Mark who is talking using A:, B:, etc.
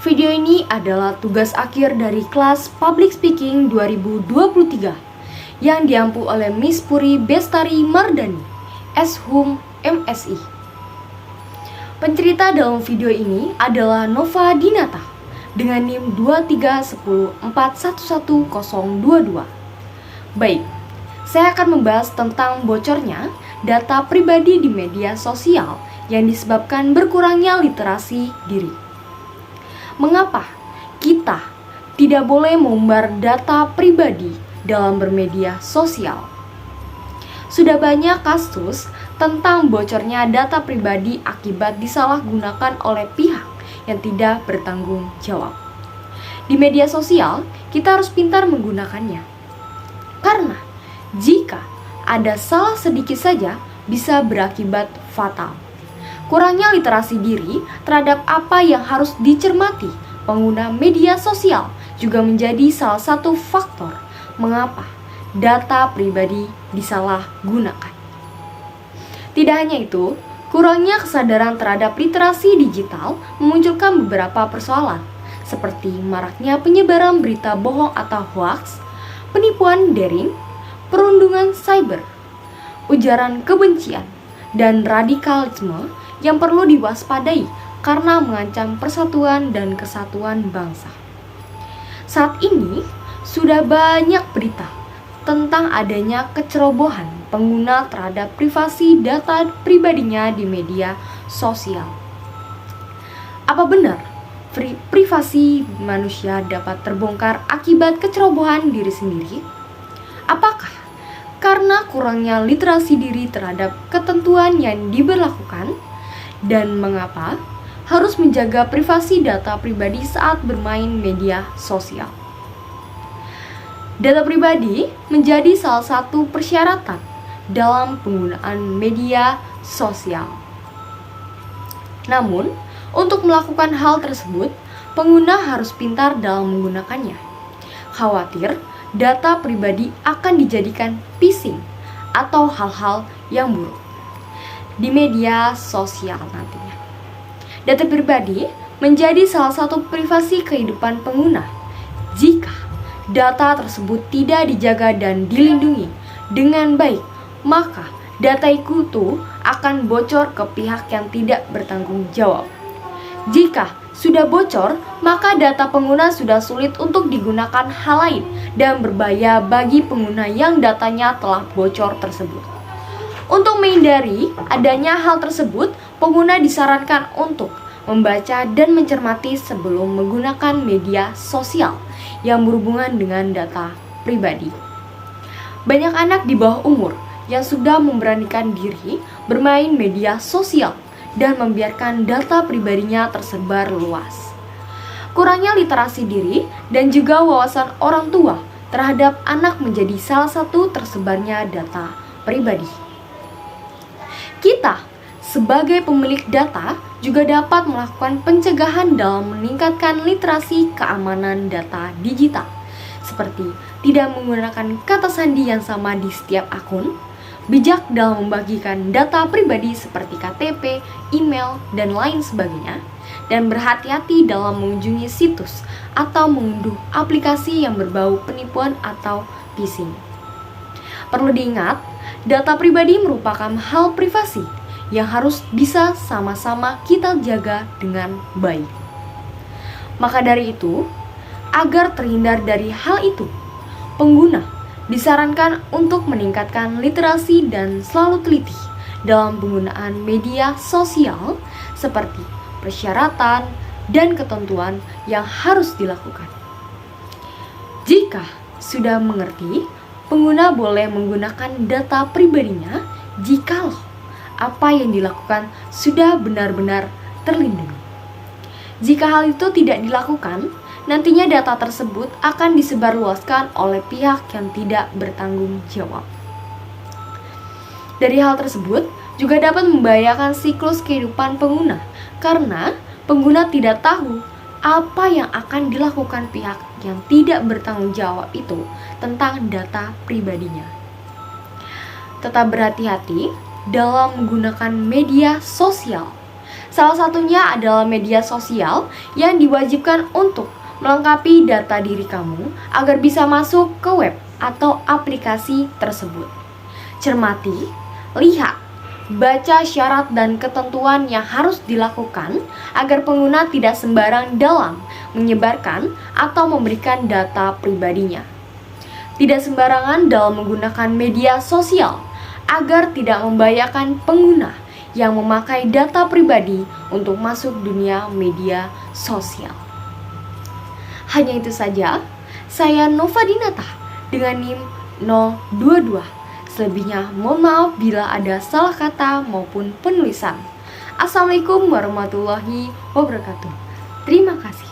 A: Video ini adalah tugas akhir dari kelas Public Speaking 2023 yang diampu oleh Miss Puri Bestari Mardani, S.Hum MSI. Pencerita dalam video ini adalah Nova Dinata dengan NIM 23104111022. Baik, saya akan membahas tentang bocornya data pribadi di media sosial yang disebabkan berkurangnya literasi diri. Mengapa kita tidak boleh mengumbar data pribadi dalam bermedia sosial? Sudah banyak kasus tentang bocornya data pribadi akibat disalahgunakan oleh pihak yang tidak bertanggung jawab. Di media sosial, kita harus pintar menggunakannya. Karena jika ada salah sedikit saja bisa berakibat fatal. Kurangnya literasi diri terhadap apa yang harus dicermati pengguna media sosial juga menjadi salah satu faktor mengapa data pribadi disalahgunakan. Tidak hanya itu, kurangnya kesadaran terhadap literasi digital memunculkan beberapa persoalan, seperti maraknya penyebaran berita bohong atau hoaks, penipuan daring, perundungan cyber, ujaran kebencian, dan radikalisme yang perlu diwaspadai karena mengancam persatuan dan kesatuan bangsa. Saat ini sudah banyak berita tentang adanya kecerobohan pengguna terhadap privasi data pribadinya di media sosial. Apa benar privasi manusia dapat terbongkar akibat kecerobohan diri sendiri? Apakah karena kurangnya literasi diri terhadap ketentuan yang diberlakukan? Dan mengapa harus menjaga privasi data pribadi saat bermain media sosial? Data pribadi menjadi salah satu persyaratan dalam penggunaan media sosial. Namun, untuk melakukan hal tersebut, pengguna harus pintar dalam menggunakannya. Khawatir data pribadi akan dijadikan phishing atau hal-hal yang buruk di media sosial nantinya. Data pribadi menjadi salah satu privasi kehidupan pengguna. Jika data tersebut tidak dijaga dan dilindungi dengan baik, maka data itu akan bocor ke pihak yang tidak bertanggung jawab. Jika sudah bocor, maka data pengguna sudah sulit untuk digunakan hal lain dan berbahaya bagi pengguna yang datanya telah bocor tersebut. Untuk menghindari adanya hal tersebut, pengguna disarankan untuk membaca dan mencermati sebelum menggunakan media sosial yang berhubungan dengan data pribadi. Banyak anak di bawah umur yang sudah memberanikan diri bermain media sosial dan membiarkan data pribadinya tersebar luas. Kurangnya literasi diri dan juga wawasan orang tua terhadap anak menjadi salah satu tersebarnya data pribadi. Kita sebagai pemilik data juga dapat melakukan pencegahan dalam meningkatkan literasi keamanan data digital, seperti tidak menggunakan kata sandi yang sama di setiap akun, bijak dalam membagikan data pribadi seperti KTP, email, dan lain sebagainya, dan berhati-hati dalam mengunjungi situs atau mengunduh aplikasi yang berbau penipuan atau phishing. Perlu diingat, data pribadi merupakan hal privasi yang harus bisa sama-sama kita jaga dengan baik. Maka dari itu, agar terhindar dari hal itu, pengguna disarankan untuk meningkatkan literasi dan selalu teliti dalam penggunaan media sosial seperti persyaratan dan ketentuan yang harus dilakukan. Jika sudah mengerti, pengguna boleh menggunakan data pribadinya jikalau apa yang dilakukan sudah benar-benar terlindungi. Jika hal itu tidak dilakukan, nantinya data tersebut akan disebarluaskan oleh pihak yang tidak bertanggung jawab. Dari hal tersebut juga dapat membahayakan siklus kehidupan pengguna, karena pengguna tidak tahu apa yang akan dilakukan pihak yang tidak bertanggung jawab itu tentang data pribadinya. Tetap berhati-hati dalam menggunakan media sosial Salah satunya adalah media sosial yang diwajibkan untuk melengkapi data diri kamu agar bisa masuk ke web atau aplikasi tersebut. Cermati, lihat, baca syarat dan ketentuan yang harus dilakukan agar pengguna tidak sembarang dalam menyebarkan atau memberikan data pribadinya. Tidak sembarangan dalam menggunakan media sosial agar tidak membahayakan pengguna yang memakai data pribadi untuk masuk dunia media sosial. Hanya itu saja, saya Nova Dinata dengan NIM 022. Selebihnya mohon maaf bila ada salah kata maupun penulisan. Assalamualaikum warahmatullahi wabarakatuh. Terima kasih.